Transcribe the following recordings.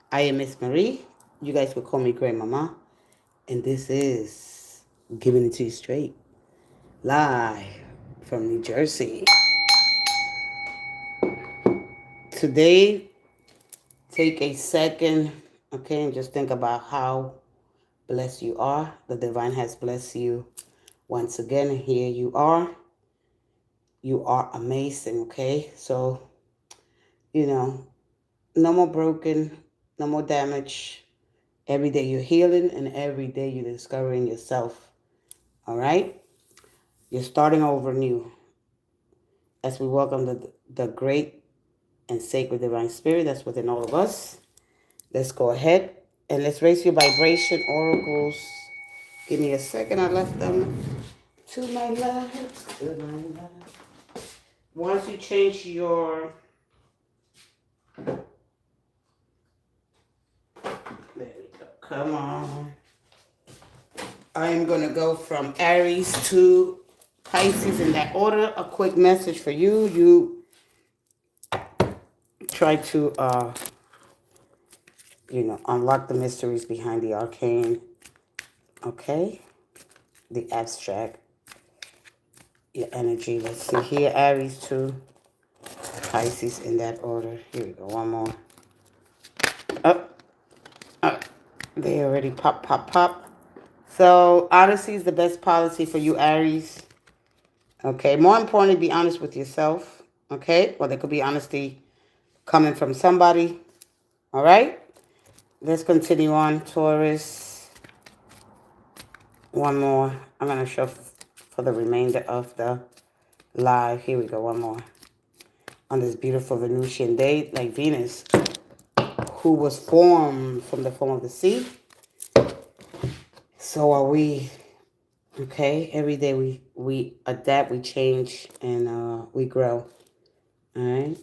I am Miss Marie. You guys will call me Grandmama. And this is Giving It to You Straight, live from New Jersey. Today, take a second, okay, and just think about how blessed you are. The divine has blessed you once again. And here you are. You are amazing, okay? So, you know, no more broken, no more damage. Every day you're healing and every day you're discovering yourself. All right? You're starting over new as we welcome the great and sacred divine spirit that's within all of us. Let's go ahead and let's raise your vibration oracles. Give me a second. I left them to my left. To my left. Once you change your, there we go. Come on. I am going to go from Aries to Pisces in that order. A quick message for you. You try to, unlock the mysteries behind the arcane. Okay? The abstract. Your energy. Let's see here. Aries to Pisces in that order. Here we go. One more. Up. Up. They already pop, pop, pop. So, honesty is the best policy for you, Aries. Okay. More importantly, be honest with yourself. Okay. Well, there could be honesty coming from somebody. All right. Let's continue on, Taurus. One more. I'm going to show for the remainder of the live. Here we go. One more. On this beautiful Venusian day, like Venus, who was formed from the form of the sea. So are we. Okay. Every day we adapt, we change, and we grow. All right.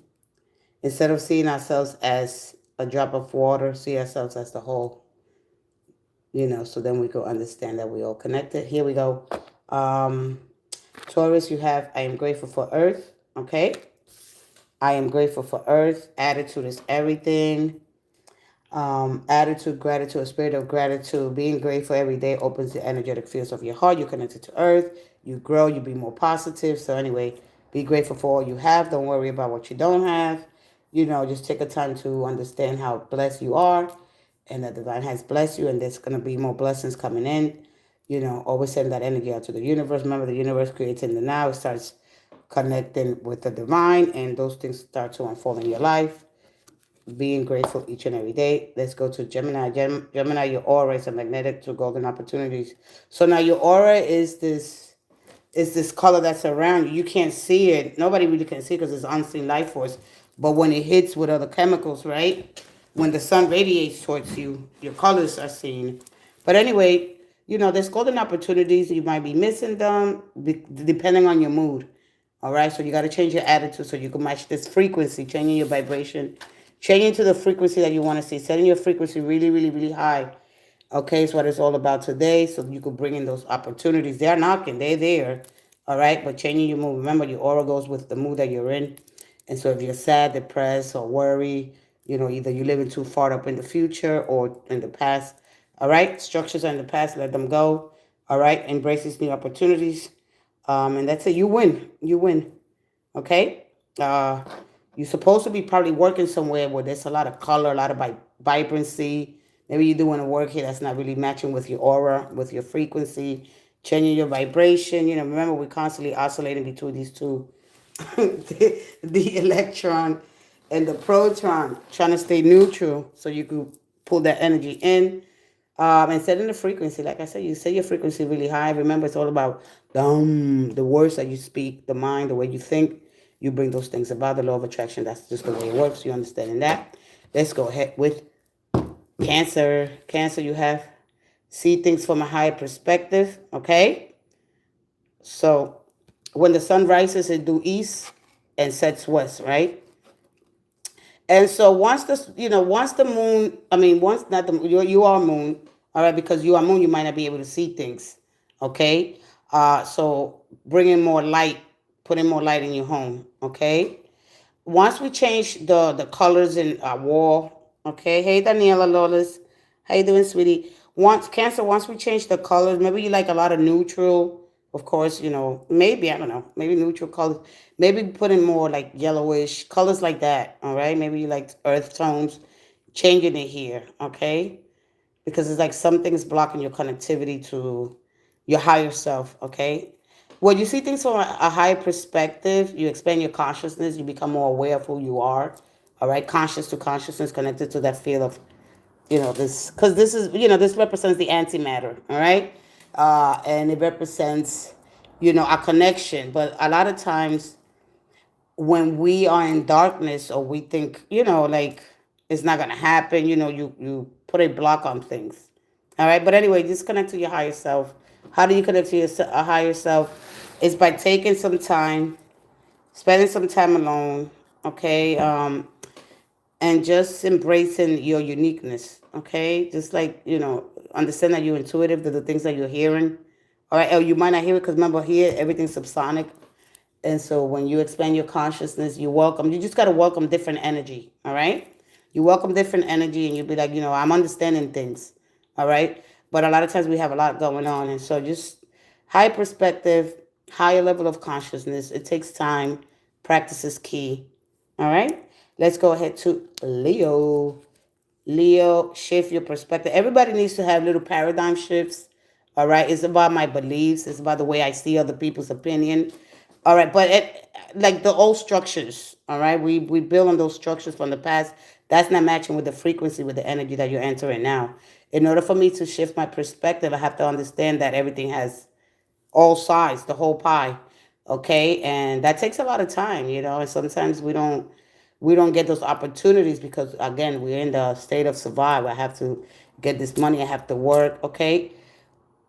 Instead of seeing ourselves as a drop of water, see ourselves as the whole. So then we go understand that we all connected. Here we go. Taurus, you have I am grateful for Earth. Okay. I am grateful for Earth. Attitude is everything. Attitude, gratitude, a spirit of gratitude, being grateful every day opens the energetic fields of your heart. You're connected to Earth. You grow. You be more positive. So anyway, be grateful for all you have. Don't worry about what you don't have. Just take a time to understand how blessed you are, and that the divine has blessed you, and there's gonna be more blessings coming in. Always send that energy out to the universe. Remember, the universe creates in the now. It starts connecting with the divine, and those things start to unfold in your life. Being grateful each and every day. Let's go to Gemini. Gemini, your aura is a magnetic to golden opportunities. So now your aura is this color that's around you. You can't see it. Nobody really can see it because it's unseen life force. But when it hits with other chemicals, right? When the sun radiates towards you, your colors are seen. But anyway, there's golden opportunities. You might be missing them depending on your mood. All right, so you got to change your attitude so you can match this frequency, changing your vibration, changing to the frequency that you want to see, setting your frequency really, really, really high. Okay, is what it's all about today. So you could bring in those opportunities. They're knocking, they're there. All right, but changing your mood. Remember, your aura goes with the mood that you're in. And so if you're sad, depressed, or worry, either you're living too far up in the future or in the past. All right, structures are in the past, let them go. All right, embrace these new opportunities. And that's it. You win. You win. Okay? Uh, you're supposed to be probably working somewhere where there's a lot of color, a lot of vibrancy. Maybe you're doing a work here that's not really matching with your aura, with your frequency, changing your vibration. Remember, we're constantly oscillating between these two, the electron and the proton, trying to stay neutral so you can pull that energy in. And setting the frequency, like I said, you set your frequency really high. Remember, it's all about the words that you speak, the mind, the way you think. You bring those things about. The law of attraction, that's just the way it works. You understanding that? Let's go ahead with Cancer. Cancer, you have see things from a higher perspective. Okay? So when the sun rises, it due east and sets west, right? And so once the moon, once not the you are moon, all right, because you are moon, you might not be able to see things, okay? So bringing more light, putting more light in your home, okay? Once we change the colors in our wall, Okay. Hey, Daniela Lawless. How you doing, sweetie? Once Cancer, once we change the colors, maybe you like a lot of neutral. Of course, maybe I don't know. Maybe neutral colors. Maybe put in more like yellowish colors like that. All right. Maybe you like earth tones. Changing it here. Okay. Because it's like something's blocking your connectivity to your higher self. Okay. When you see things from a higher perspective, you expand your consciousness, you become more aware of who you are. All right. Conscious to consciousness connected to that field of, this, because this is, this represents the antimatter. All right. And it represents, our connection. But a lot of times when we are in darkness or we think, like it's not gonna happen, you put a block on things. All right, but anyway, just connect to your higher self. How do you connect to your higher self? It's by taking some time, spending some time alone, okay, and just embracing your uniqueness, okay. Just like understand that you're intuitive to the things that you're hearing. All right, or you might not hear it because remember here everything's subsonic. And so when you expand your consciousness, you just got to welcome different energy. All right. You welcome different energy and you'll be like, I'm understanding things. All right. But a lot of times we have a lot going on. And so just high perspective, higher level of consciousness. It takes time. Practice is key. All right. Let's go ahead to Leo. Leo, shift your perspective. Everybody needs to have little paradigm shifts. All right. It's about my beliefs. It's about the way I see other people's opinion. All right. But like the old structures. All right. We build on those structures from the past. That's not matching with the frequency, with the energy that you're entering now. In order for me to shift my perspective, I have to understand that everything has all sides, the whole pie. Okay. And that takes a lot of time, and sometimes we don't get those opportunities because again we're in the state of survival. I have to get this money, I have to work. Okay.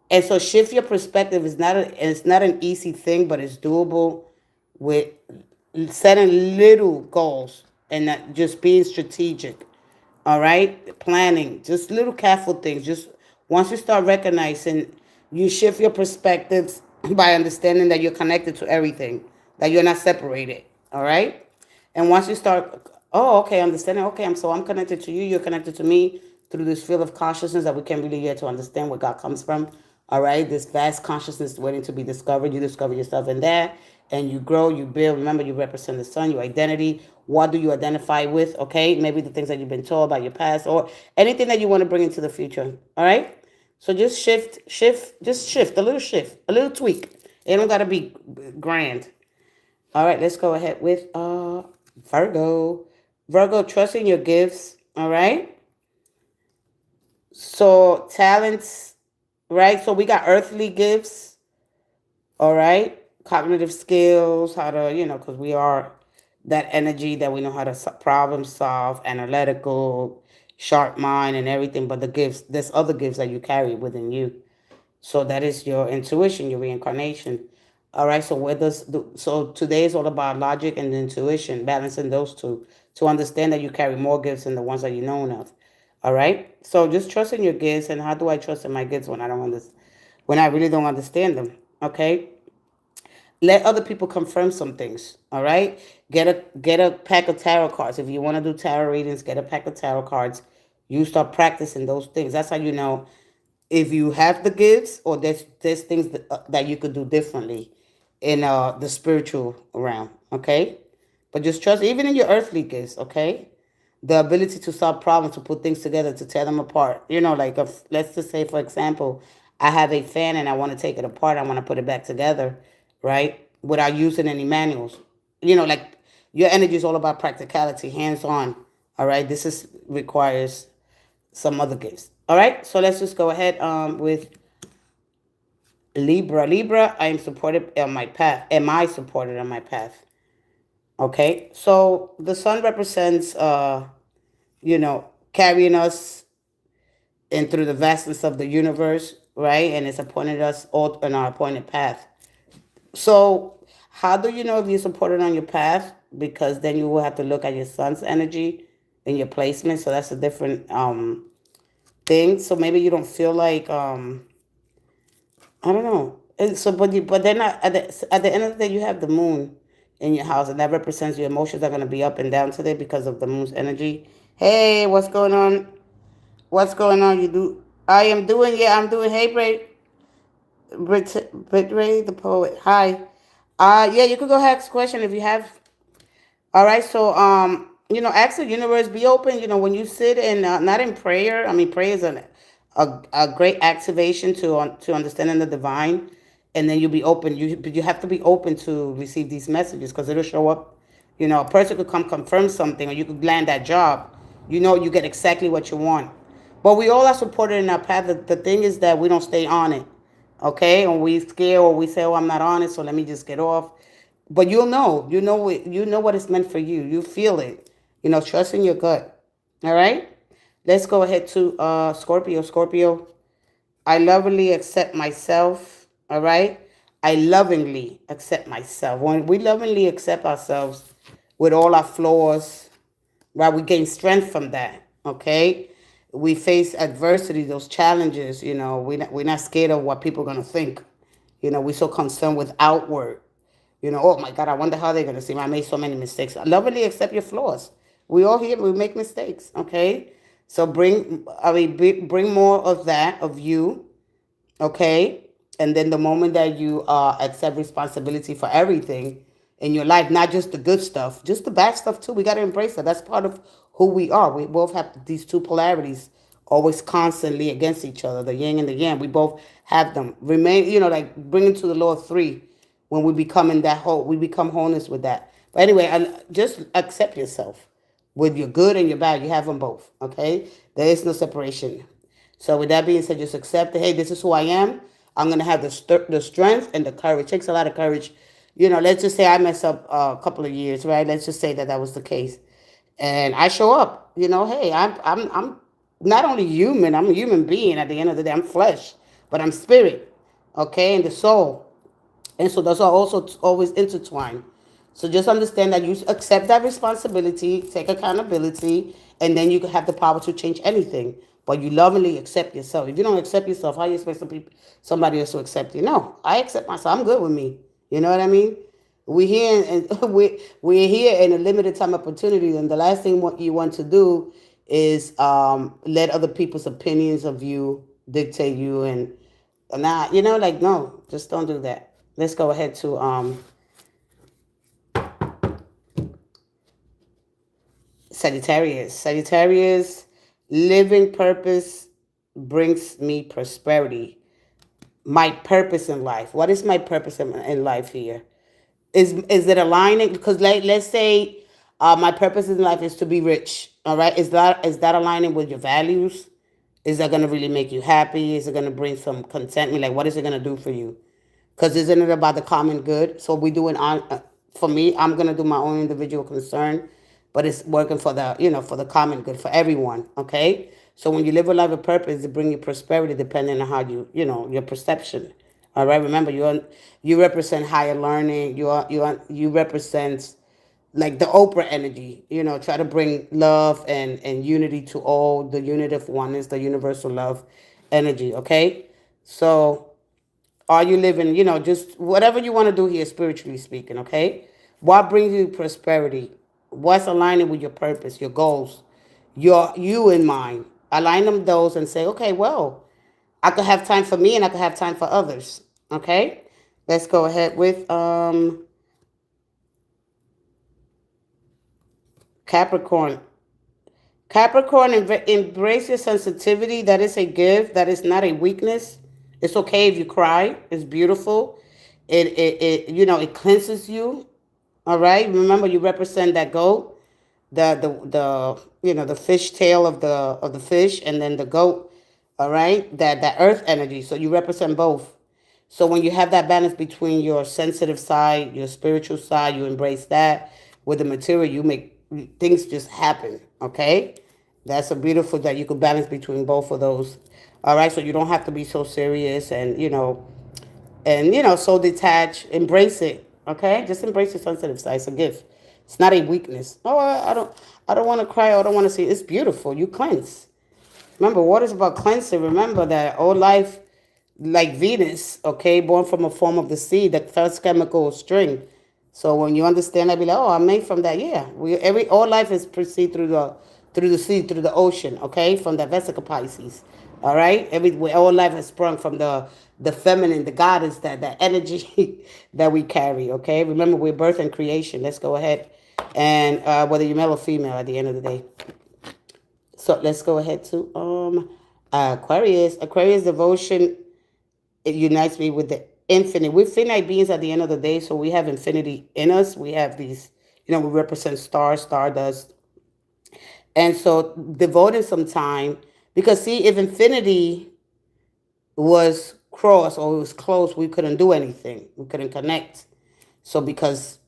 And so shift your perspective is not an easy thing, but it's doable with setting little goals and not just being strategic. All right, planning, just little careful things. Just once you start recognizing, you shift your perspectives by understanding that you're connected to everything, that you're not separated. All right, and once you start, oh, okay, understanding. Okay, I'm connected to you. You're connected to me through this field of consciousness that we can really get to understand where God comes from. All right, this vast consciousness waiting to be discovered. You discover yourself in that, and you grow, you build. Remember, you represent the sun, your identity. What do you identify with? Okay, maybe the things that you've been told about your past, or anything that you want to bring into the future. All right, so just shift, a little shift, a little tweak. It don't gotta be grand. All right, let's go ahead with Virgo. Virgo, trust in your gifts. All right. So talents, right? So we got earthly gifts, all right? Cognitive skills, how to, because we are that energy that we know how to problem solve, analytical, sharp mind, and everything. But the gifts, there's other gifts that you carry within you. So that is your intuition, your reincarnation. All right. So so today is all about logic and intuition, balancing those two to understand that you carry more gifts than the ones that you know of. All right. So just trust in your gifts. And how do I trust in my gifts when I don't understand, when I really don't understand them? Okay. Let other people confirm some things. All right. Get a pack of tarot cards. If you want to do tarot readings, get a pack of tarot cards. You start practicing those things. That's how you know if you have the gifts or there's things that you could do differently in the spiritual realm. Okay. But just trust, even in your earthly gifts. Okay. The ability to solve problems, to put things together, to tear them apart. Like if, let's just say, for example, I have a fan and I want to take it apart. I want to put it back together, right? Without using any manuals. Like your energy is all about practicality, hands on. All right. This is requires some other gifts. All right. So let's just go ahead with Libra. Libra, I am supported on my path. Am I supported on my path? Okay. So the sun represents carrying us and through the vastness of the universe, right? And it's appointed us all on our appointed path. So how do you know if you're supported on your path? Because then you will have to look at your sun's energy and your placement. So that's a different thing. So maybe you don't feel like I don't know. And so, but then at the end of the day, you have the moon in your house, and that represents your emotions are going to be up and down today because of the moon's energy. Hey, what's going on? What's going on? You do? I am doing. Yeah, I'm doing. Hey, Brit Ray, the poet. Hi. Yeah, you could go ahead ask a question if you have. All right. So, ask the universe. Be open. When you sit and not in prayer. I mean, prayer is a great activation to understanding the divine, and then you be open. You have to be open to receive these messages because it'll show up. A person could come confirm something, or you could land that job. You get exactly what you want. But we all are supported in our path. The thing is that we don't stay on it. Okay, and we scare or we say, "Oh, I'm not on it, so let me just get off." But you know what is meant for you. You feel it. Trust in your gut. All right. Let's go ahead to Scorpio. Scorpio, I lovingly accept myself. All right. I lovingly accept myself. When we lovingly accept ourselves with all our flaws, right, we gain strength from that. Okay. We face adversity, those challenges. We're not scared of what people are gonna think. We're so concerned with outward. Oh my God, I wonder how they're going to see me. I made so many mistakes. Lovingly accept your flaws. We all here, we make mistakes, okay? So bring more of that, of you, okay? And then the moment that you accept responsibility for everything in your life, not just the good stuff, just the bad stuff too, we got to embrace that. That's part of who we are. We both have these two polarities always constantly against each other, the yin and the yang. We both have them. Remain, like bringing to the law of three when we become in that whole, we become wholeness with that. But anyway, just accept yourself with your good and your bad. You have them both, okay? There is no separation. So with that being said, just accept it. Hey, this is who I am. I'm gonna have the strength and the courage. It takes a lot of courage. Let's just say I mess up a couple of years, right? Let's just say that was the case, and I show up. Hey, I'm not only human. I'm a human being. At the end of the day, I'm flesh, but I'm spirit, okay, and the soul. And so those are also always intertwined. So just understand that you accept that responsibility, take accountability, and then you can have the power to change anything. But you lovingly accept yourself. If you don't accept yourself, how you expect somebody else to accept you? No, I accept myself. I'm good with me. You know what I mean? We're here and we're here in a limited time opportunity, and the last thing what you want to do is let other people's opinions of you dictate you and not, like, no, just don't do that. Let's go ahead to Sagittarius. Sagittarius, living purpose brings me prosperity. My purpose in life. What is my purpose in life here? Is it aligning? Because let's say my purpose in life is to be rich. All right, is that aligning with your values? Is that going to really make you happy? Is it going to bring some contentment? Like, what is it going to do for you? Because isn't it about the common good? So we do it on. For me, I'm gonna do my own individual concern, but it's working for the common good for everyone. Okay. So when you live a life of purpose, it brings you prosperity, depending on how your perception. All right. Remember, you represent higher learning. You represent like the Oprah energy. Try to bring love and unity to all. The unit of oneness, the universal love energy. Okay. So are you living, just whatever you want to do here, spiritually speaking, okay? What brings you prosperity? What's aligning with your purpose, your goals, you in mind? Align them those and say, okay, well, I could have time for me and I could have time for others. Okay? Let's go ahead with Capricorn. Capricorn, embrace your sensitivity. That is a gift. That is not a weakness. It's okay if you cry. It's beautiful. It cleanses you. All right. Remember, you represent that goat, the fish tail of the fish, and then the goat. All right. That earth energy. So you represent both. So when you have that balance between your sensitive side, your spiritual side, you embrace that. With the material, you make things just happen. Okay, that's a beautiful that you could balance between both of those. All right, so you don't have to be so serious and so detached. Embrace it. Okay, just embrace your sensitive side. It's a gift. It's not a weakness. Oh, I don't want to cry. Or I don't want to see. It's beautiful. You cleanse. Remember, water is about cleansing. Remember that all life, like Venus, okay, born from a form of the seed, that first chemical string. So when you understand that, be like, oh, I'm made from that. Yeah, all life is proceed through through the sea, through the ocean, okay, from the Vesica Pisces. All right, all life has sprung from the feminine, the goddess, that energy that we carry. Okay, remember we're birth and creation. Let's go ahead and whether you're male or female, at the end of the day. So let's go ahead to Aquarius. Aquarius devotion, it unites me with the infinite. We're finite beings at the end of the day, so we have infinity in us. We have these, we represent stars, stardust. And so devoting some time, because see, if infinity was crossed or it was closed, we couldn't do anything. We couldn't connect. So because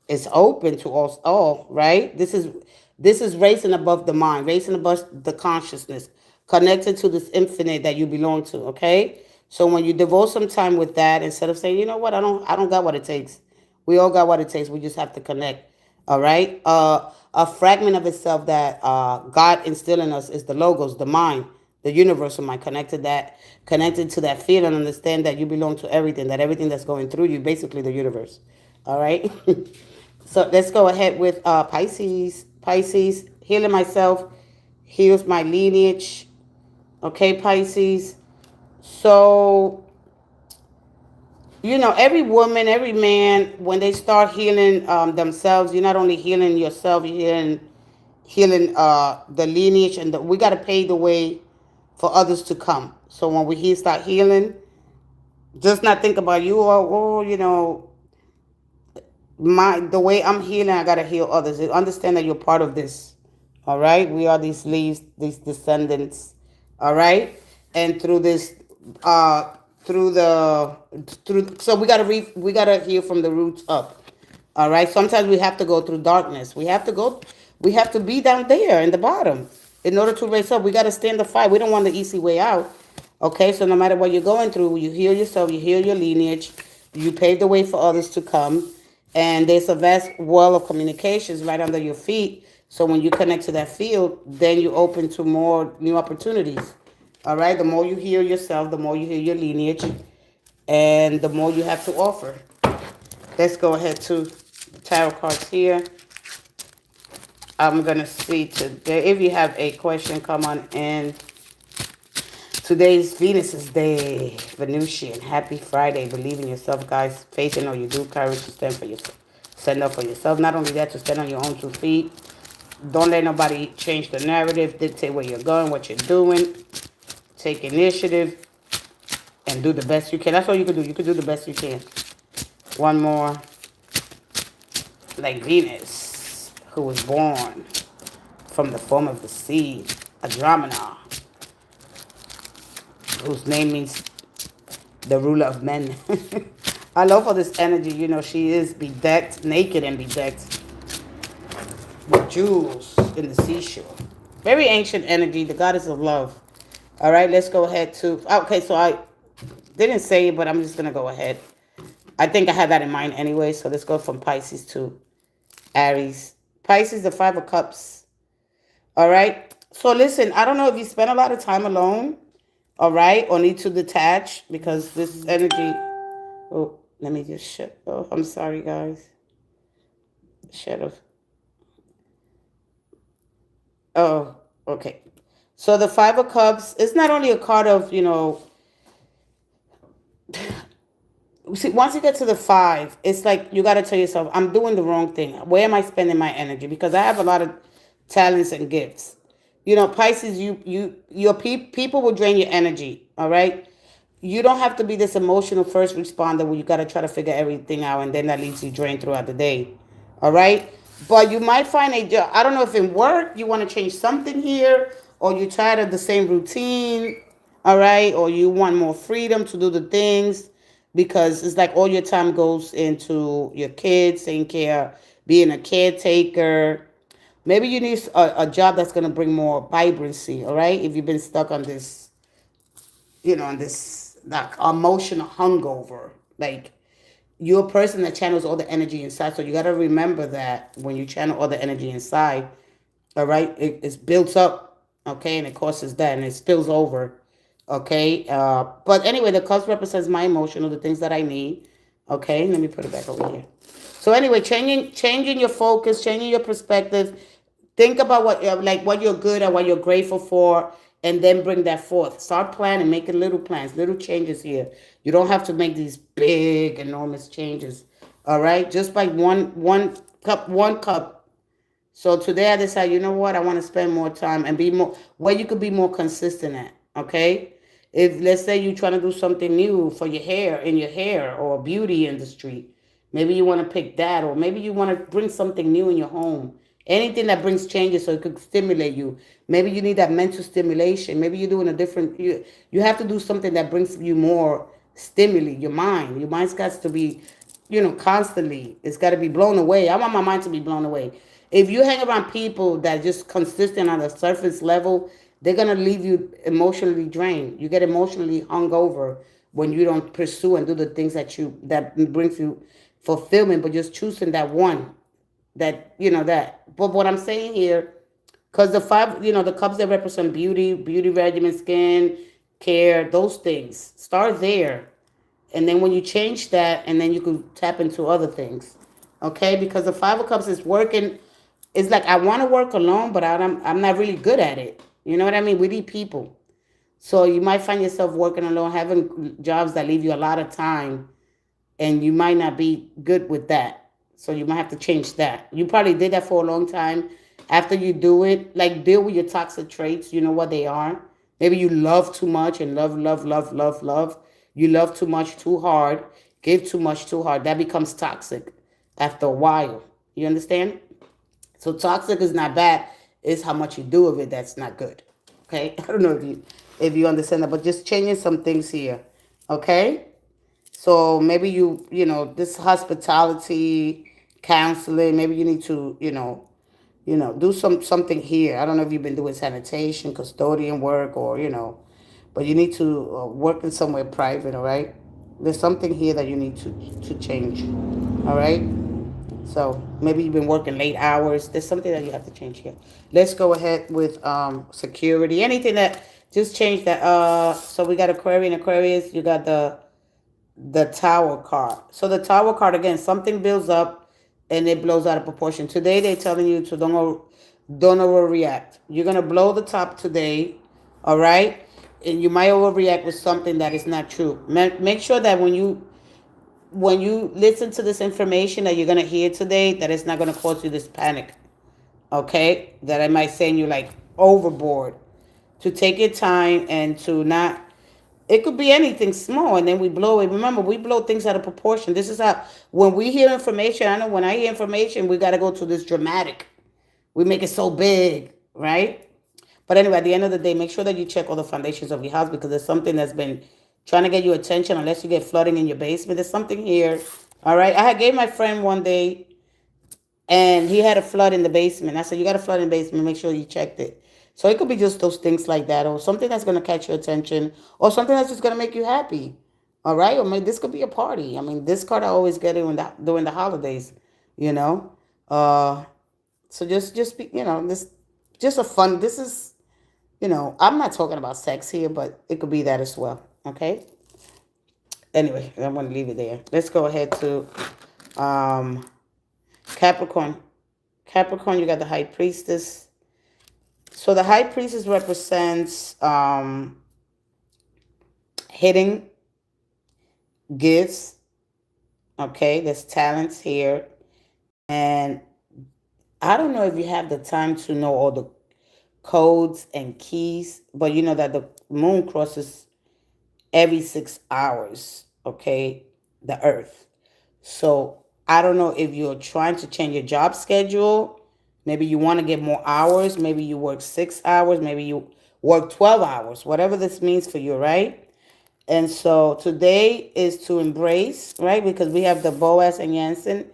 it's open to us all, right? This is raising above the mind, raising above the consciousness, connected to this infinite that you belong to, okay? So when you devote some time with that, instead of saying, you know what, I don't got what it takes. We all got what it takes. We just have to connect. All right. A fragment of itself that God instilled in us is the logos, the mind, the universal mind. Connected to that feeling, understand that you belong to everything, that everything that's going through you, basically the universe. All right. So let's go ahead with Pisces. Pisces, healing myself, heals my lineage. Okay, Pisces. So, every woman, every man, when they start healing themselves, you're not only healing yourself, you're healing the lineage, and we got to pave the way for others to come. So when we start healing, just not think about you or the way I'm healing, I gotta heal others. Understand that you're part of this. All right, we are these leaves, these descendants. All right, and through this, through the through. So we gotta heal from the roots up. All right. Sometimes we have to go through darkness. We have to go. We have to be down there in the bottom in order to raise up. We gotta stand the fight. We don't want the easy way out. Okay. So no matter what you're going through, you heal yourself. You heal your lineage. You pave the way for others to come. And there's a vast wall of communications right under your feet. So when you connect to that field, then you open to more new opportunities. All right. The more you heal yourself, the more you heal your lineage, and the more you have to offer. Let's go ahead to tarot cards here. I'm going to see today. If you have a question, come on in. Today's Venus's day. Venusian. Happy Friday. Believe in yourself, guys. Faith in all you do. Courage to stand for yourself. Stand up for yourself. Not only that, to stand on your own 2 feet. Don't let nobody change the narrative, dictate where you're going, what you're doing. Take initiative and do the best you can. That's all you can do. You can do the best you can. One more. Like Venus, who was born from the form of the sea, Andromeda, whose name means the ruler of men. I love her this energy. She is bedecked, naked and bedecked with jewels in the seashore. Very ancient energy, the goddess of love. All right, let's go ahead to... Okay, so I didn't say it, but I'm just going to go ahead. I think I had that in mind anyway, so let's go from Pisces to Aries. Pisces, the 5 of Cups. All right. So listen, I don't know if you spend a lot of time alone, all right, or need to detach, because this energy... Oh, let me just shut... Oh, I'm sorry, guys. Shut up. Oh, okay. So the 5 of Cups is not only a card of, see, once you get to the 5, it's like you got to tell yourself, I'm doing the wrong thing. Where am I spending my energy? Because I have a lot of talents and gifts. Pisces, people will drain your energy, all right? You don't have to be this emotional first responder where you got to try to figure everything out, and then that leaves you drained throughout the day, all right? But you might find a job. I don't know if in work you want to change something here, or you're tired of the same routine, all right? Or you want more freedom to do the things, because it's like all your time goes into your kids, taking care, being a caretaker. Maybe you need a job that's going to bring more vibrancy, all right? If you've been stuck on this, on this like emotional hungover, like you're a person that channels all the energy inside. So you got to remember that when you channel all the energy inside, all right, it's built up, okay, and it causes that, and it spills over, okay. But anyway, the cusp represents my emotional, the things that I need, okay. Let me put it back over here. So anyway, changing your focus, changing your perspective, Think about what like what you're good at, what you're grateful for, and then bring that forth. Start planning, making little plans, little changes here. You don't have to make these big, enormous changes. All right, just like one cup. So today I decided, you know what, I want to spend more time and be more where you could be more consistent at. Okay, if let's say you're trying to do something new for your hair in your hair or beauty industry, maybe you want to pick that, or maybe you want to bring something new in your home. Anything that brings changes so it could stimulate you. Maybe you need that mental stimulation. Maybe you're doing a different. You have to do something that brings you more stimuli. Your mind. Your mind's got to be, constantly. It's got to be blown away. I want my mind to be blown away. If you hang around people that just consistent on the surface level, they're gonna leave you emotionally drained. You get emotionally hung over when you don't pursue and do the things that brings you fulfillment, but just choosing that one that. But what I'm saying here, because the five, the cups that represent beauty regimen, skin care, those things. Start there, and then when you change that, and then you can tap into other things. Okay, because the five of cups is working. It's like I want to work alone, but I'm not really good at it. You know what I mean? We need people. So you might find yourself working alone, having jobs that leave you a lot of time, and you might not be good with that. So you might have to change that. You probably did that for a long time. After you do it, like deal with your toxic traits. You know what they are. Maybe you love too much and love, love, love, love, love. You love too much too hard, give too much too hard. That becomes toxic after a while. You understand? So toxic is not bad. It's how much you do of it that's not good. Okay? I don't know if you understand that, but just changing some things here. Okay? So maybe this hospitality counseling, maybe you need to, do something here. I don't know if you've been doing sanitation, custodian work, or but you need to work in somewhere private. All right. There's something here that you need to change. All right. So maybe you've been working late hours. There's something that you have to change here. Let's go ahead with security. Anything that just change that. So we got Aquarius and Aquarius. You got the Tower card. So the Tower card again, something builds up and it blows out of proportion. Today they're telling you to don't overreact. You're gonna blow the top today, all right? And you might overreact with something that is not true. Make sure that when you listen to this information that you're gonna hear today, that it's not gonna cause you this panic. Okay? That I might send you like overboard. To take your time and to not, it could be anything small, and then we blow it. Remember, we blow things out of proportion. This is how, when we hear information, I know when I hear information, we got to go to this dramatic. We make it so big, right? But anyway, at the end of the day, make sure that you check all the foundations of your house, because there's something that's been trying to get your attention, unless you get flooding in your basement. There's something here. All right. I gave my friend one day, and he had a flood in the basement. I said, you got a flood in the basement, make sure you checked it. So it could be just those things like that, or something that's going to catch your attention, or something that's just going to make you happy. All right. Or maybe this could be a party. I mean, this card I always get it during the holidays, you know. Uh, so just be, this just a fun. This is, I'm not talking about sex here, but it could be that as well. Okay. Anyway, I'm going to leave it there. Let's go ahead to um, Capricorn. Capricorn, you got the High Priestess. So the High Priestess represents hidden gifts. Okay, there's talents here. And I don't know if you have the time to know all the codes and keys, but you know that the moon crosses every 6 hours, okay, the earth. So I don't know if you're trying to change your job schedule. Maybe you want to get more hours. Maybe you work 6 hours. Maybe you work 12 hours, whatever this means for you, right? And so today is to embrace, right? Because we have the Boaz and Jansen,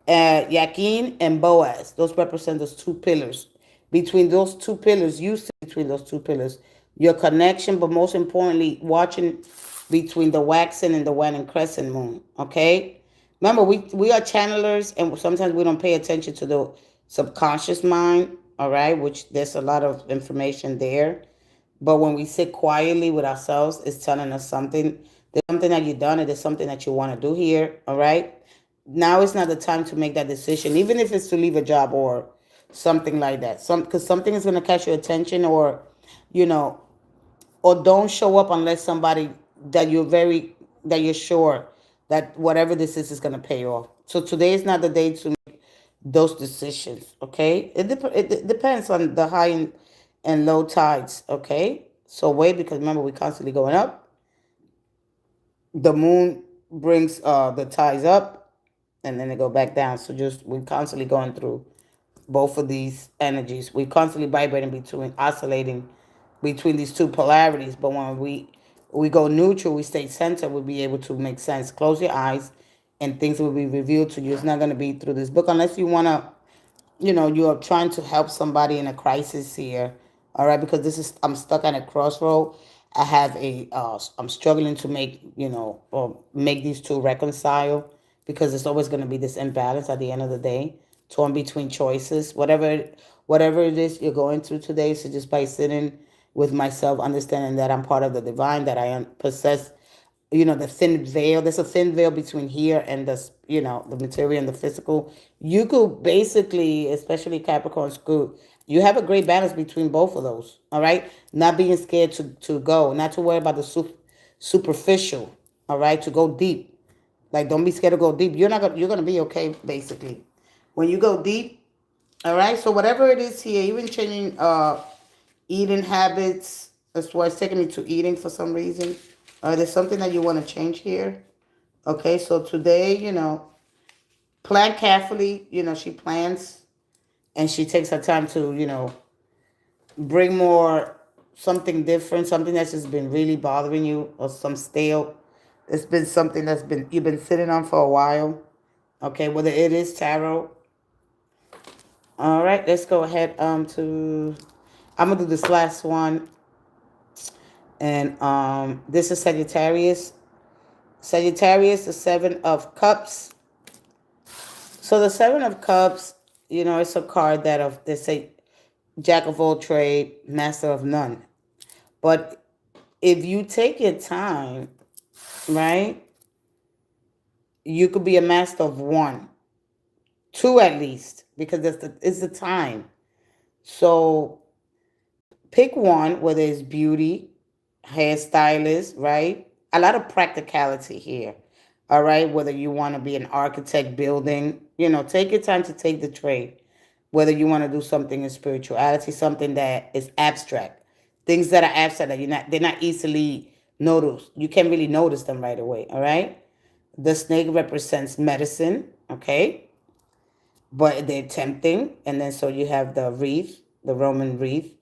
Yakin and Boaz. Those represent those two pillars. Between those two pillars, you see between those two pillars, your connection, but most importantly, watching between the waxing and the waning crescent moon. Okay. Remember, we are channelers, and sometimes we don't pay attention to the subconscious mind. All right, which there's a lot of information there. But when we sit quietly with ourselves, it's telling us something. There's something that you've done, and there's something that you want to do here. All right. Now it's not the time to make that decision, even if it's to leave a job or something like that. Because something is going to catch your attention, or you know, or don't show up unless somebody that you're sure that whatever this is going to pay off. So today is not the day to make those decisions. Okay, it depends on the high and low tides. Okay, so wait, because remember we're constantly going up. The moon brings the tides up, and then they go back down. So just we're constantly going through both of these energies. We constantly vibrating between, oscillating between these two polarities. But when we go neutral, we stay centered, we'll be able to make sense. Close your eyes and things will be revealed to you. It's not going to be through this book unless you want to, you're trying to help somebody in a crisis here. All right, because this is, I'm stuck at a crossroad. I have I'm struggling to make, or make these two reconcile, because it's always going to be this imbalance at the end of the day, torn between choices, whatever it is you're going through today. So just by sitting with myself, understanding that I'm part of the divine, that I possess, the thin veil. There's a thin veil between here and the material and the physical. You could basically, especially Capricorn school, you have a great balance between both of those. All right. Not being scared to go, not to worry about the superficial. All right. To go deep. Like, don't be scared to go deep. You're going to be okay, basically. When you go deep, all right. So whatever it is here, even changing eating habits. That's why it's taking me to eating for some reason. There's something that you want to change here. Okay, so today, plan carefully. She plans and she takes her time to, bring more, something different, something that's just been really bothering you, or some stale. It's been something you've been sitting on for a while. Okay, whether it is tarot. All right, let's go ahead to I'm gonna do this last one. And this is Sagittarius. Sagittarius, the Seven of Cups. So the Seven of Cups, it's a card that they say Jack of all trade, master of none. But if you take your time, right, you could be a master of one, two at least, because it's the time. So pick one, whether it's beauty, hairstylist, right? A lot of practicality here. All right, whether you want to be an architect, building, take your time to take the trade. Whether you want to do something in spirituality, something that is abstract, things that are abstract that they're not easily noticed. You can't really notice them right away. All right. The snake represents medicine. Okay, but they're tempting. And then so you have the wreath, the Roman wreath.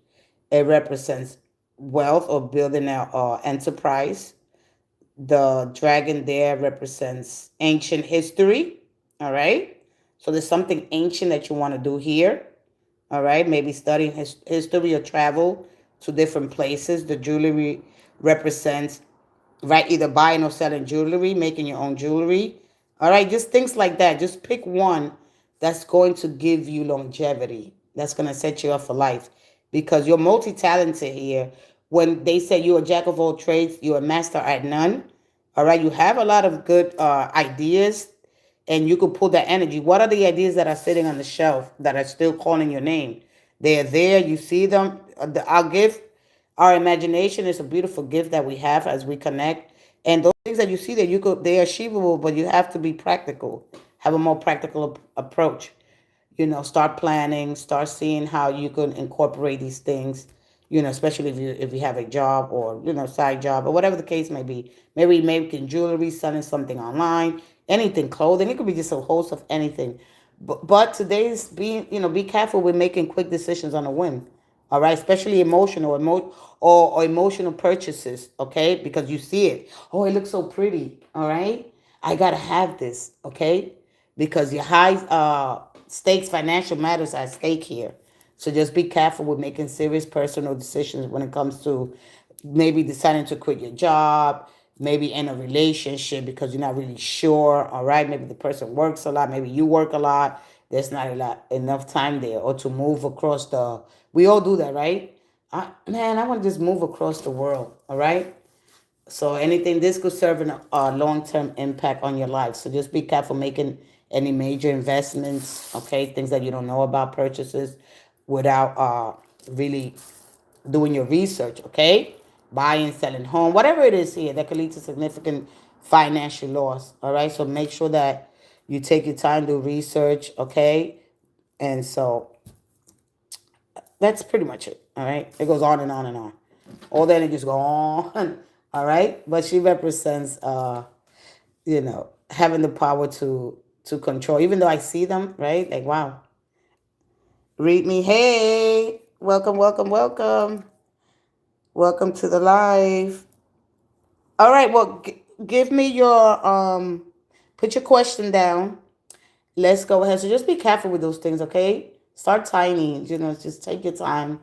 It represents wealth or building an enterprise. The dragon there represents ancient history. All right. So there's something ancient that you want to do here. All right. Maybe studying history or travel to different places. The jewelry represents, right, either buying or selling jewelry, making your own jewelry. All right. Just things like that. Just pick one that's going to give you longevity. That's going to set you up for life, because you're multi-talented here. When they say you're a jack of all trades, you're a master at none. All right, you have a lot of good ideas, and you could pull that energy. What are the ideas that are sitting on the shelf that are still calling your name? They're there. You see them. Our gift, our imagination is a beautiful gift that we have as we connect. And those things that you see there, they're achievable, but you have to be practical. Have a more practical approach. Start planning, start seeing how you can incorporate these things, especially if you have a job, or side job, or whatever the case may be. Maybe making jewelry, selling something online, anything, clothing. It could be just a host of anything. But today's be careful with making quick decisions on a whim. All right, especially or emotional purchases. Okay, because you see it. Oh, it looks so pretty. All right, I gotta have this. Okay, because your high stakes financial matters at stake here. So just be careful with making serious personal decisions when it comes to maybe deciding to quit your job, maybe in a relationship because you're not really sure. All right, maybe the person works a lot, maybe you work a lot. There's not enough time there, or to move across the. We all do that, right? I want to just move across the world. All right. So anything, this could serve a long-term impact on your life. So just be careful making any major investments, okay, things that you don't know about, purchases without really doing your research, okay? Buying, selling home, whatever it is here that could lead to significant financial loss, all right? So make sure that you take your time to research, okay? And so that's pretty much it, all right? It goes on and on and on. All the energies go on, all right? But she represents, having the power to control, even though I see them, right? Like, wow. Read me, hey, welcome, welcome, welcome. Welcome to the live. All right, well, give me your put your question down. Let's go ahead. So just be careful with those things, okay? Start tiny, just take your time.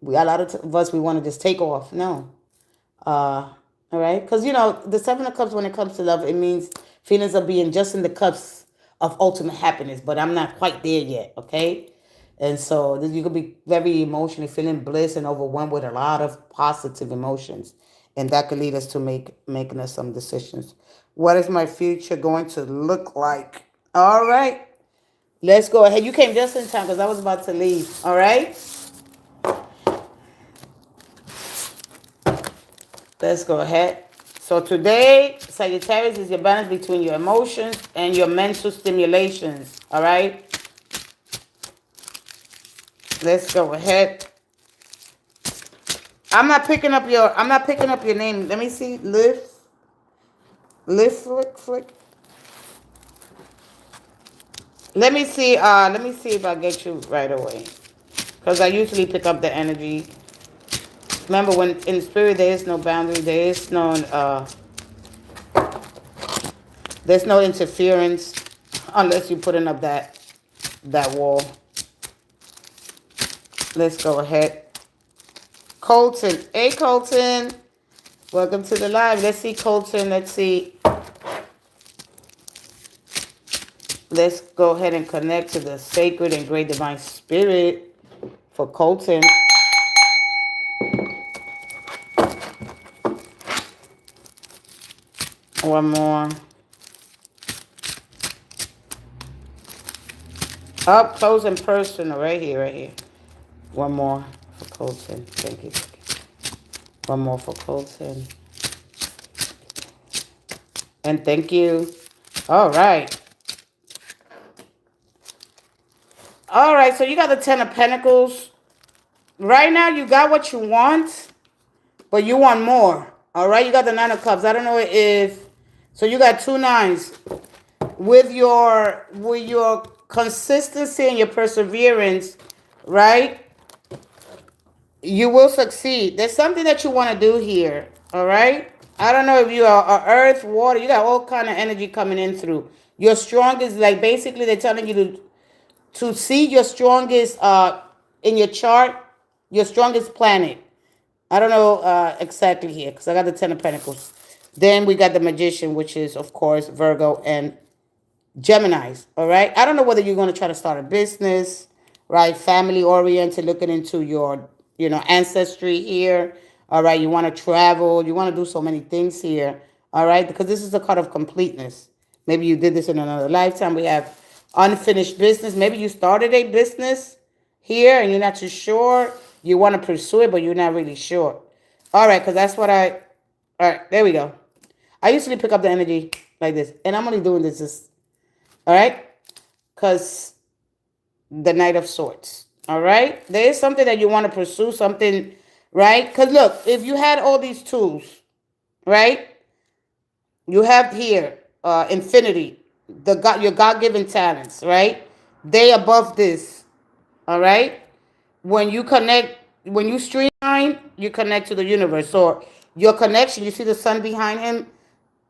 We a lot of us we want to just take off. No. All right, because the Seven of Cups when it comes to love, it means feelings of being just in the cups of ultimate happiness, but I'm not quite there yet, okay? And so you could be very emotionally feeling bliss and overwhelmed with a lot of positive emotions, and that could lead us to making us some decisions. What is my future going to look like? All right, let's go ahead. You came just in time because I was about to leave. All right, let's go ahead. So today, Sagittarius, is your balance between your emotions and your mental stimulations. All right. Let's go ahead. I'm not picking up your name. Let me see. Flick. Let me see if I get you right away. Because I usually pick up the energy. Remember, when in spirit there is no boundary, there's no interference unless you're putting up that wall. Let's go ahead. Colton. Hey, Colton. Welcome to the live. Let's see, Colton. Let's see. Let's go ahead and connect to the sacred and great divine spirit for Colton. One more. Up close and personal. Right here. One more for Colton. Thank you. One more for Colton. And thank you. All right. All right, so you got the Ten of Pentacles. Right now, you got what you want, but you want more. All right, you got the Nine of Cups. I don't know if... So you got two nines. With your consistency and your perseverance, right? You will succeed. There's something that you want to do here, all right? I don't know if you are earth, water. You got all kind of energy coming in through. Your strongest, like basically they're telling you to see your strongest in your chart, your strongest planet. I don't know exactly here because I got the Ten of Pentacles. Then we got the Magician, which is, of course, Virgo and Geminis, all right? I don't know whether you're going to try to start a business, right? Family oriented, looking into your, ancestry here, all right? You want to travel. You want to do so many things here, all right? Because this is the card of completeness. Maybe you did this in another lifetime. We have unfinished business. Maybe you started a business here and you're not too sure. You want to pursue it, but you're not really sure. All right, because that's what all right, there we go. I usually pick up the energy like this, and I'm only doing this just, all right? Because the Knight of Swords, all right? There is something that you want to pursue, something, right? Because look, if you had all these tools, right? You have here infinity, your God-given talents, right? They above this, all right? When you streamline, you connect to the universe. So your connection, you see the sun behind him?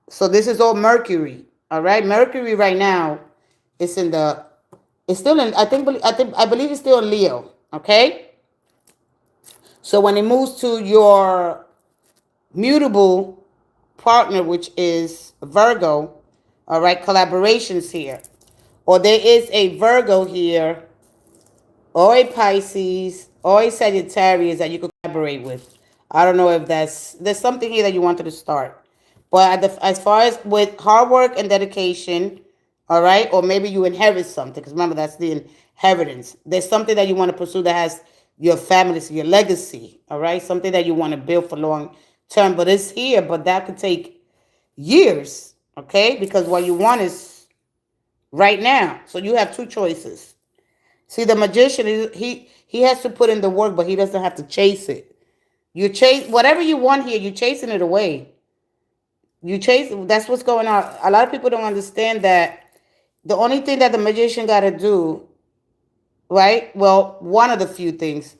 So this is all Mercury, all right? Mercury right now is it's still in, I believe it's still in Leo, okay? So when it moves to your mutable partner, which is Virgo, all right, collaborations here. Or there is a Virgo here, or a Pisces, or a Sagittarius that you could collaborate with. I don't know if there's something here that you wanted to start. But as far as with hard work and dedication, All right. Or maybe you inherit something. Because remember, that's the inheritance. There's something that you want to pursue that has your family, so your legacy. All right. Something that you want to build for long term. But it's here, but that could take years. Okay. Because what you want is right now. So you have two choices. See, the magician, he has to put in the work, but he doesn't have to chase it. You chase whatever you want here, you're chasing it away. You chase, that's what's going on. A lot of people don't understand that the only thing that the magician got to do, right? Well, one of the few things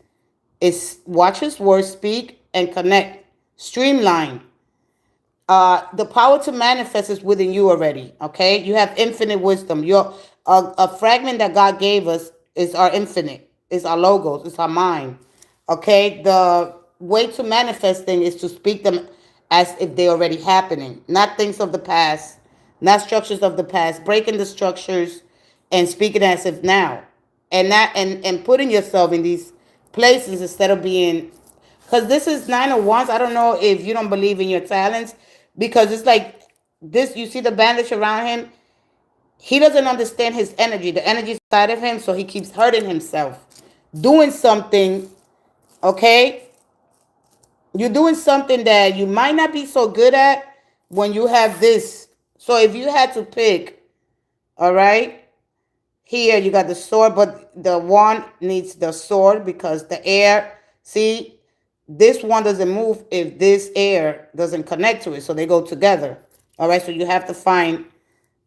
is watch his words, speak, and connect. Streamline. The power to manifest is within you already. Okay, you have infinite wisdom. Your a fragment that God gave us is our infinite. Is our logos. It's our mind. Okay, the way to manifest things is to speak them as if they're already happening, not things of the past, not structures of the past. Breaking the structures and speaking as if now, and not and putting yourself in these places instead of being, because this is nine of wands. I don't know if you don't believe in your talents, because it's like this. You see the bandage around him. He doesn't understand his energy, the energy inside of him, so he keeps hurting himself, doing something. Okay, you're doing something that you might not be so good at when you have this. So if you had to pick, all right, here you got the sword, but the wand needs the sword because the air, see, this one doesn't move if this air doesn't connect to it. So they go together. All right. So you have to find,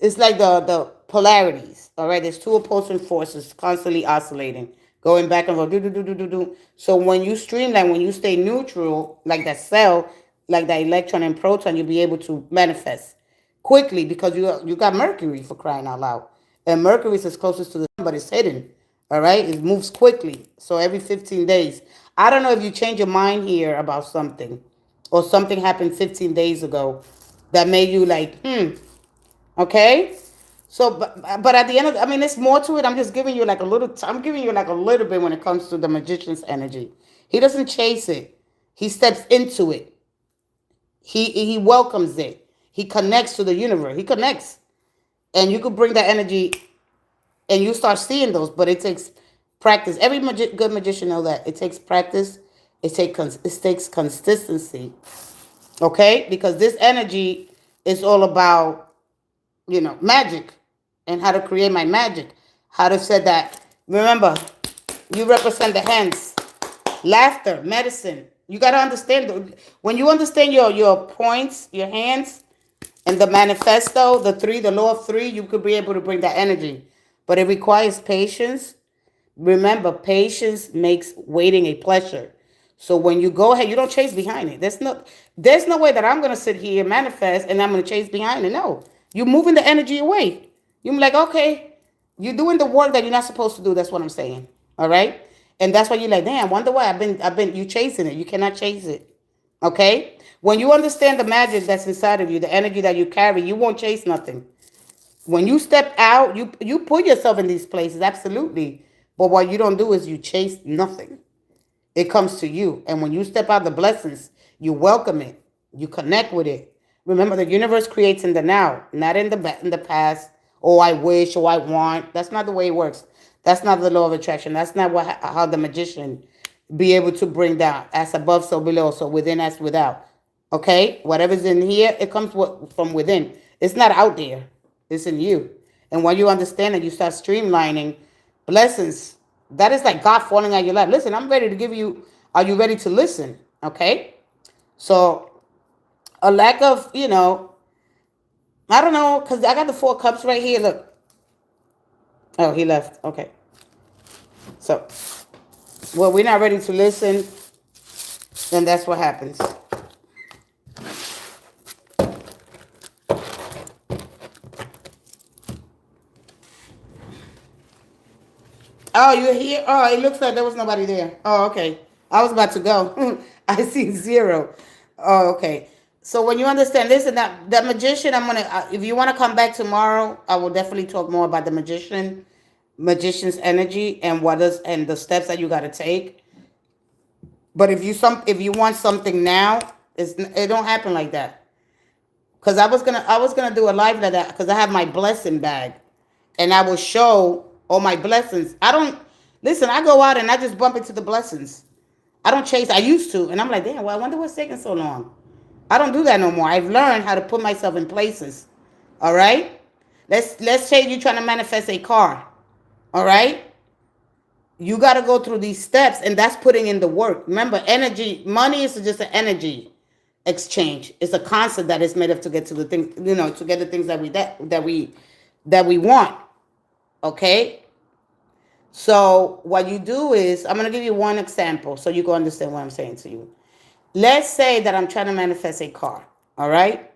it's like the polarities. All right. There's two opposing forces constantly oscillating, going back and forth. Do, do, do, do, do, do. So when you streamline, when you stay neutral, like that cell, like that electron and proton, you'll be able to manifest quickly because you got Mercury, for crying out loud. And Mercury is as closest to the sun, but it's hidden. All right, it moves quickly. So every 15 days. I don't know if you change your mind here about something, or something happened 15 days ago that made you like, okay. So, but at the end of, I mean, there's more to it. I'm just giving you like a little. I'm giving you like a little bit when it comes to the magician's energy. He doesn't chase it. He steps into it. He welcomes it. He connects to the universe. He connects, and you could bring that energy, and you start seeing those. But it takes practice. Every good magician know that it takes practice. It takes consistency. Okay, because this energy is all about magic, and how to create my magic. How to say that. Remember, you represent the hands, laughter, medicine. You got to understand, when you understand your points, your hands, and the manifesto, the law of three, you could be able to bring that energy. But it requires patience. Remember, patience makes waiting a pleasure. So when you go ahead, you don't chase behind it. There's no way that I'm gonna sit here and manifest and I'm gonna chase behind it. No. You're moving the energy away. You're like, okay, you're doing the work that you're not supposed to do. That's what I'm saying. All right? And that's why you're like, damn, wonder why you chasing it. You cannot chase it. Okay? When you understand the magic that's inside of you, the energy that you carry, you won't chase nothing. When you step out, you put yourself in these places, absolutely. But what you don't do is you chase nothing. It comes to you. And when you step out the blessings, you welcome it. You connect with it. Remember, the universe creates in the now, not in the past. Oh, I wish, oh, I want. That's not the way it works. That's not the law of attraction. That's not how the magician be able to bring down. As above, so below. So within, as without. Okay? Whatever's in here, it comes from within. It's not out there. It's in you. And when you understand it, you start streamlining blessings. That is like God falling out your lap. Listen, I'm ready to give you. Are you ready to listen? Okay. So a lack of, I don't know, because I got the 4 cups right here. Look. Oh, he left. Okay. So, well, we're not ready to listen. Then that's what happens. Oh, you're here? Oh, it looks like there was nobody there. Oh, okay. I was about to go. I see 0. Oh, okay. So when you understand this and that magician, if you want to come back tomorrow, I will definitely talk more about the magician's energy and and the steps that you got to take. But if you want something now, it don't happen like that. Cause I was gonna do a live like that because I have my blessing bag. and I will show all my blessings. I don't listen. I go out and I just bump into the blessings. I don't chase. I used to, and I'm like, damn. Well, I wonder what's taking so long. I don't do that no more. I've learned how to put myself in places. All right. Let's say you're trying to manifest a car. All right. You got to go through these steps, and that's putting in the work. Remember, energy, money is just an energy exchange. It's a concept that is made up to get to the things, to get the things that we want. Okay. So what you do is, I'm gonna give you one example so you can understand what I'm saying to you. Let's say that I'm trying to manifest a car. All right.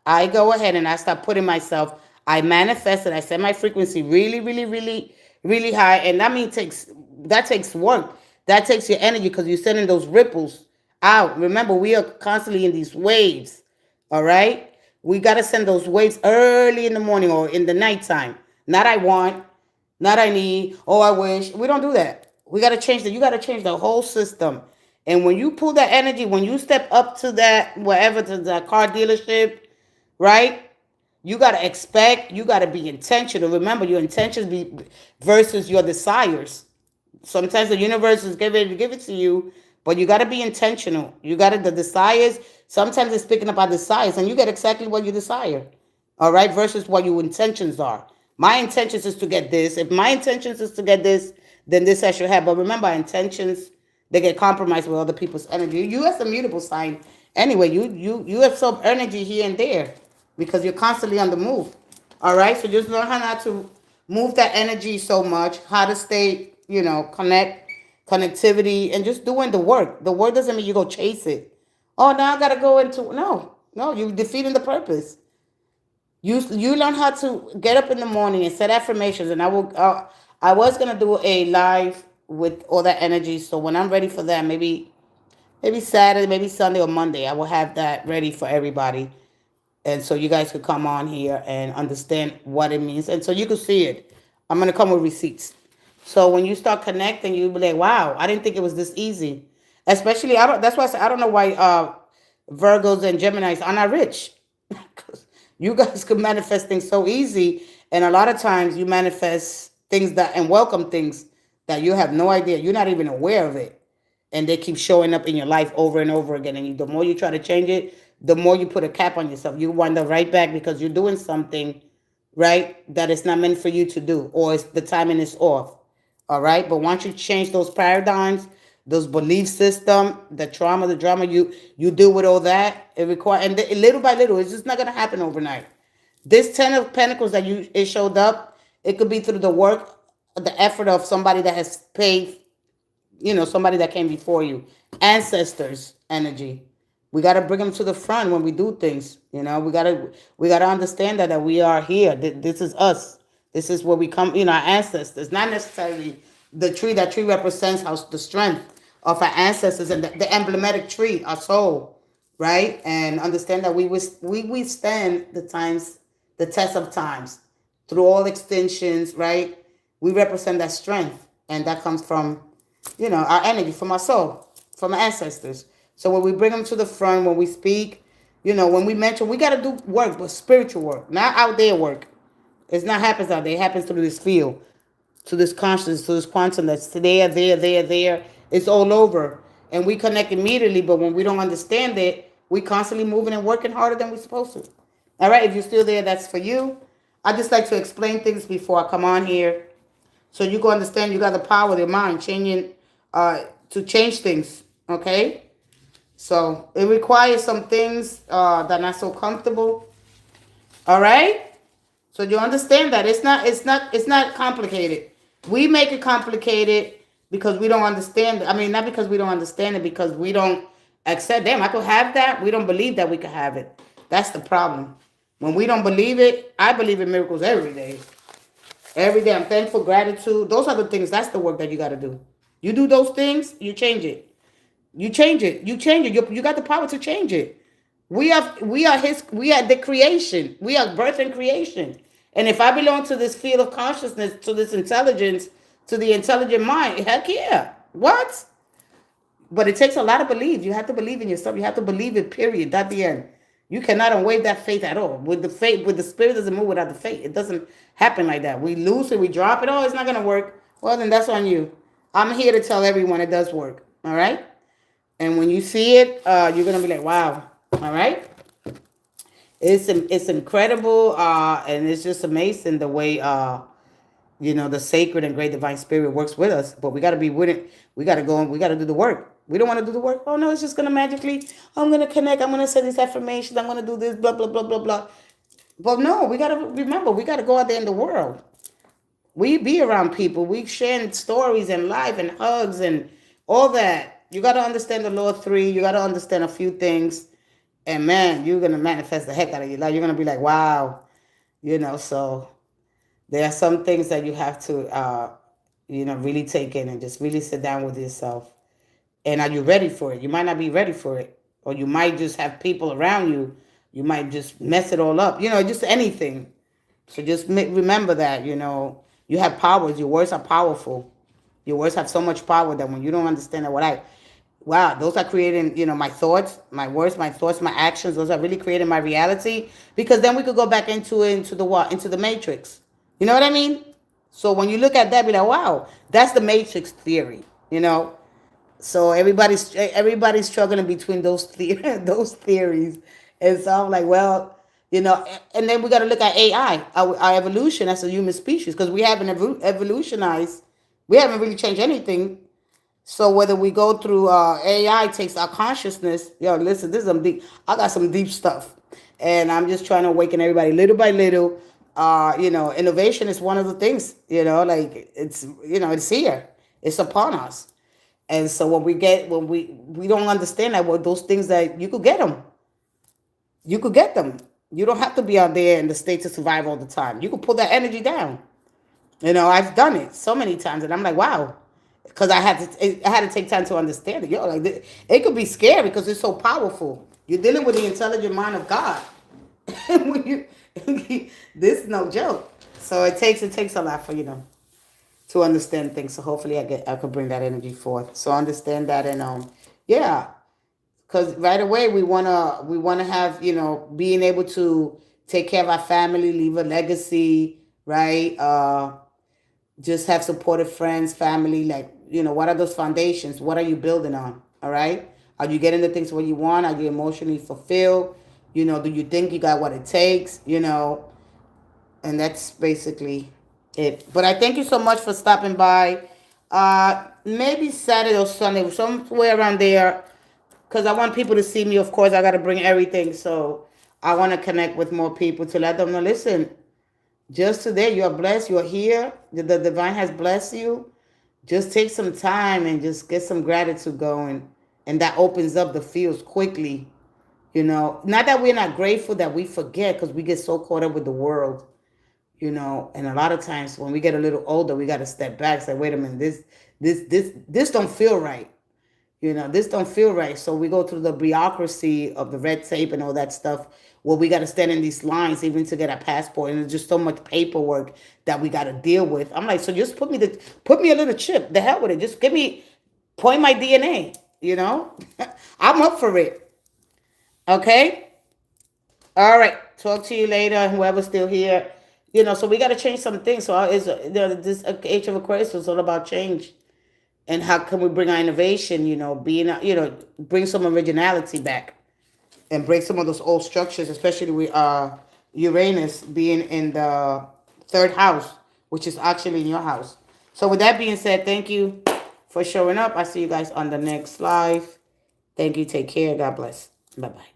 I go ahead and I start putting myself, I manifest it, I set my frequency really, really, really, really high. And that takes work. That takes your energy because you're sending those ripples out. Remember, we are constantly in these waves. All right? We got to send those waves early in the morning or in the nighttime. Not I want, not I need, oh, I wish. We don't do that. We got to change that. You got to change the whole system. And when you pull that energy, when you step up to that, wherever, to the car dealership, right? You got to expect, you got to be intentional. Remember, your intentions versus your desires. Sometimes the universe is give it to you, but you got to be intentional. You got to, the desires, sometimes it's picking up our desires, and you get exactly what you desire. All right, versus what your intentions are. My intentions is to get this. If my intentions is to get this, then this I should have. But remember, our intentions, they get compromised with other people's energy. You as a mutable sign, anyway, you absorb energy here and there because you're constantly on the move. All right, so just learn how not to move that energy so much, how to stay, connectivity, and just doing the work. The work doesn't mean you go chase it. Oh, now I gotta go into no, you're defeating the purpose. You learn how to get up in the morning and set affirmations. And I was gonna do a live with all that energy. So when I'm ready for that, maybe Saturday, maybe Sunday or Monday, I will have that ready for everybody, and so you guys could come on here and understand what it means, and so you can see it. I'm gonna come with receipts. So when you start connecting, you'll be like, "Wow, I didn't think it was this easy." Especially, I don't. That's why I say I don't know why Virgos and Geminis are not rich. You guys could manifest things so easy, and a lot of times you manifest things that and welcome things that you have no idea. You're not even aware of it, and they keep showing up in your life over and over again. And the more you try to change it, the more you put a cap on yourself. You wind up right back because you're doing something, right, that is not meant for you to do, or it's, the timing is off. All right. But once you change those paradigms, those belief system, the trauma, the drama, you deal with all that. It requires, and little by little, it's just not gonna happen overnight. This Ten of Pentacles that it showed up, it could be through the work, the effort of somebody that has paid, somebody that came before you, ancestors energy. We got to bring them to the front when we do things. We got to understand that we are here. This is us. This is where we come. Our ancestors. Not necessarily the tree. That tree represents the strength of our ancestors and the emblematic tree, our soul, right? And understand that we withstand the test of times through all extensions, right? We represent that strength, and that comes from our energy, from our soul, from our ancestors. So when we bring them to the front, when we speak, when we mention, we got to do work, but spiritual work, not out there work. It's not happens out there. It happens through this field, to this consciousness, to this quantum that's there, there, there, there. It's all over. And we connect immediately, but when we don't understand it, we constantly moving and working harder than we're supposed to. All right, if you're still there, that's for you. I just like to explain things before I come on here, so you can understand you got the power of your mind changing, to change things. Okay. So it requires some things that are not so comfortable. All right. So you understand that it's not complicated. We make it complicated because we don't understand it. I mean, not because we don't understand it, because we don't accept them. I could have that. We don't believe that we could have it. That's the problem. When we don't believe it, I believe in miracles every day. Every day I'm thankful, gratitude. Those are the things. That's the work that you got to do. You do those things, you change it. You change it. You change it. You got the power to change it. We are the creation. We are birth and creation. And if I belong to this field of consciousness, to this intelligence, to the intelligent mind, heck yeah. What? But it takes a lot of belief. You have to believe in yourself. You have to believe it, period. Not the end. You cannot waive that faith at all. With the faith, with the spirit doesn't move without the faith. It doesn't happen like that. We lose it, we drop it. Oh, it's not gonna work. Well, then that's on you. I'm here to tell everyone it does work. All right. And when you see it, you're gonna be like, wow. All right. It's incredible, and it's just amazing the way the sacred and great divine spirit works with us. But we got to be with it. We got to go and we got to do the work. We don't want to do the work. Oh no, it's just gonna magically. I'm gonna connect. I'm gonna say these affirmations. I'm gonna do this. Blah blah blah blah blah. But no, we got to remember. We got to go out there in the world. We be around people. We sharing stories and life and hugs and all that. You got to understand the law of three. You got to understand a few things. And man, you're gonna manifest the heck out of your life. You're gonna be like, wow, So there are some things that you have to, really take in and just really sit down with yourself. And are you ready for it? You might not be ready for it, or you might just have people around you. You might just mess it all up. Just anything. So just remember that. You have powers. Your words are powerful. Your words have so much power that when you don't understand that, wow, those are creating, my thoughts, my words, my thoughts, my actions. Those are really creating my reality. Because then we could go back into the what? Into the matrix. You know what I mean? So when you look at that, be like, wow, that's the matrix theory. So everybody's struggling between those those theories. And so I'm like, well, and then we got to look at AI, our evolution as a human species, because we haven't evolutionized. We haven't really changed anything. So whether we go through AI takes our consciousness, listen, this is some deep. I got some deep stuff, and I'm just trying to awaken everybody little by little. Innovation is one of the things. Like it's here, it's upon us, and so when we don't understand that, well, those things that you could get them, you could get them. You don't have to be out there in the state to survive all the time. You can pull that energy down. I've done it so many times, and I'm like, wow, because I had to take time to understand it. Like it could be scary because it's so powerful. You're dealing with the intelligent mind of God. When this is no joke. So it takes a lot for to understand things. So hopefully I could bring that energy forth. So understand that, and yeah, because right away we wanna have being able to take care of our family, leave a legacy, right? Just have supportive friends, family. Like, what are those foundations? What are you building on? All right. Are you getting the things what you want? Are you emotionally fulfilled? Do you think you got what it takes? And that's basically it. But I thank you so much for stopping by. Maybe Saturday or Sunday, somewhere around there, because I want people to see me. Of course, I got to bring everything. So I want to connect with more people to let them know. Listen, just today, you are blessed. You're here. The divine has blessed you. Just take some time and just get some gratitude going. And that opens up the fields quickly. Not that we're not grateful, that we forget because we get so caught up with the world. And a lot of times when we get a little older, we got to step back, say, wait a minute, this don't feel right. This don't feel right. So we go through the bureaucracy of the red tape and all that stuff. Well, we got to stand in these lines even to get a passport, and there's just so much paperwork that we got to deal with. I'm like, so just put me a little chip. The hell with it. Just point my DNA. I'm up for it. Okay. All right. Talk to you later. Whoever's still here. So we got to change some things. So this age of Aquarius is all about change. And how can we bring our innovation, bring some originality back and break some of those old structures, especially with Uranus being in the third house, which is actually in your house. So with that being said, thank you for showing up. I see you guys on the next live. Thank you. Take care. God bless. Bye-bye.